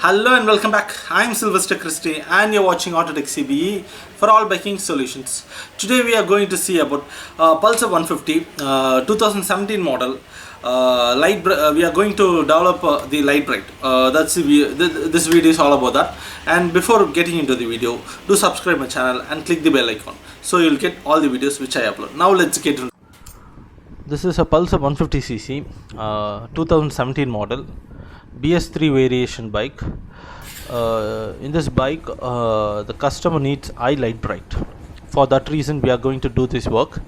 Hello and welcome back. I am Sylvestars and you're watching Autotech CBE for all biking solutions. Today we are going to see about Pulsar 150 2017 model. We are going to develop the light bright. This video is all about that. And before getting into the video, do subscribe my channel and click the bell icon so you'll get all the videos which I upload. Now let's get into. This is a Pulsar 150cc 2017 model. BS3 variation bike. In this bike the customer needs eye light bright. For that reason we are going to do this work.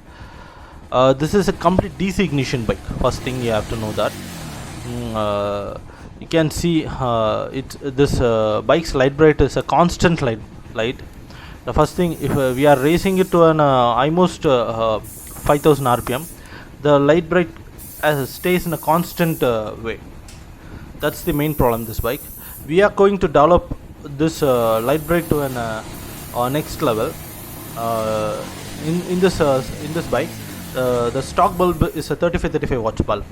This is a complete DC ignition bike. First thing you have to know that. You can see this bike's light bright is a constant light. The first thing, if we are raising it to an almost 5000 rpm, the light bright stays in a constant way. That's the main problem this bike. We are going to develop this light bright to an next level. In this bike, the stock bulb is a 35 watts bulb.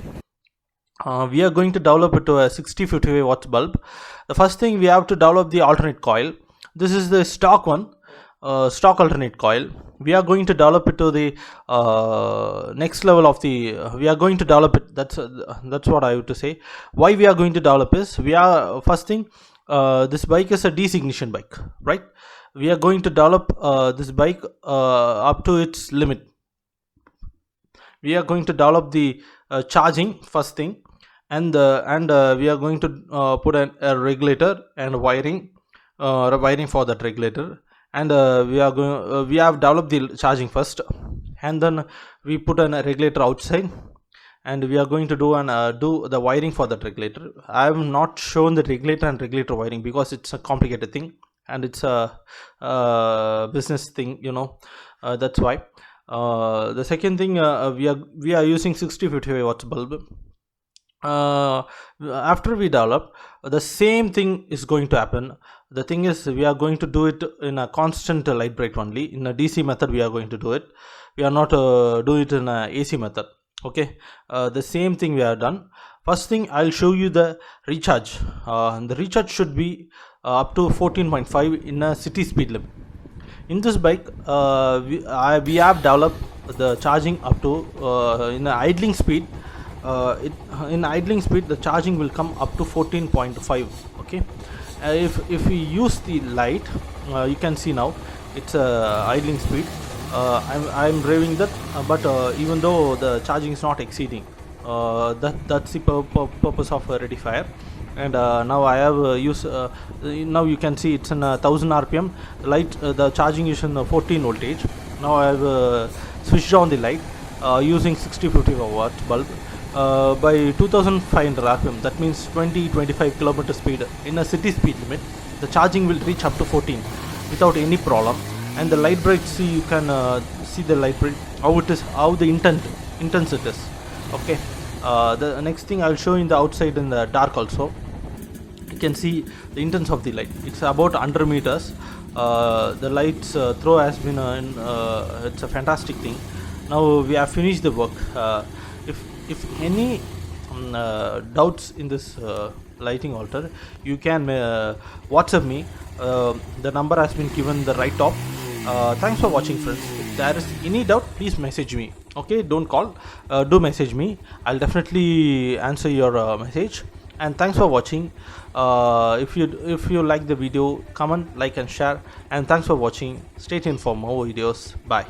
We are going to develop it to a 55 watts bulb. The first thing, we have to develop the alternate coil. This is the stock one, stock alternate coil. We are going to develop it to the next level of the. We are going to develop it. That's what I have to say. Why we are going to develop is, we are first thing. This bike is a DC ignition bike, right? We are going to develop this bike up to its limit. We are going to develop the charging first thing, and we are going to put a regulator and wiring for that regulator. And we have developed the charging first, and then we put a regulator outside, and we are going to do the wiring for that regulator. I have not shown the regulator and regulator wiring because it's a complicated thing and it's a business thing, that's why. The second thing, we are using 60-55 watts bulb. After we develop, the same thing is going to happen. The thing is, we are going to do it in a constant light bright only. In a DC method we are going to do it. We are not do it in a AC method. Okay, the same thing we have done. First thing, I'll show you the recharge. The recharge should be up to 14.5 in a city speed limit. In this bike, we have developed the charging up to in idling speed. In idling speed, the charging will come up to 14.5. okay. If we use the light, you can see now it's idling speed. I'm driving that, but even though the charging is not exceeding, that's the purpose of a rectifier. And now I have used. Now you can see it's in 1000 rpm. The light, the charging is in 14 voltage. Now I have switched on the light using 60-55 watts bulb. By 2500 rpm, that means 20-25 km speed in a city speed limit, the charging will reach up to 14 without any problem. And the light bright, see, you can see the light bright, how the intense it is. Okay. The next thing I'll show in the outside in the dark also. You can see the intense of the light. It's about 100 meters. The light's throw has been it's a fantastic thing. Now we have finished the work. If any doubts in this lighting alter, you can WhatsApp me. The number has been given the right top. Thanks for watching, friends. If there is any doubt, please message me. Okay, don't call, do message me. I'll definitely answer your message. And thanks for watching. If you like the video, comment, like and share. And thanks for watching. Stay tuned for more videos. Bye.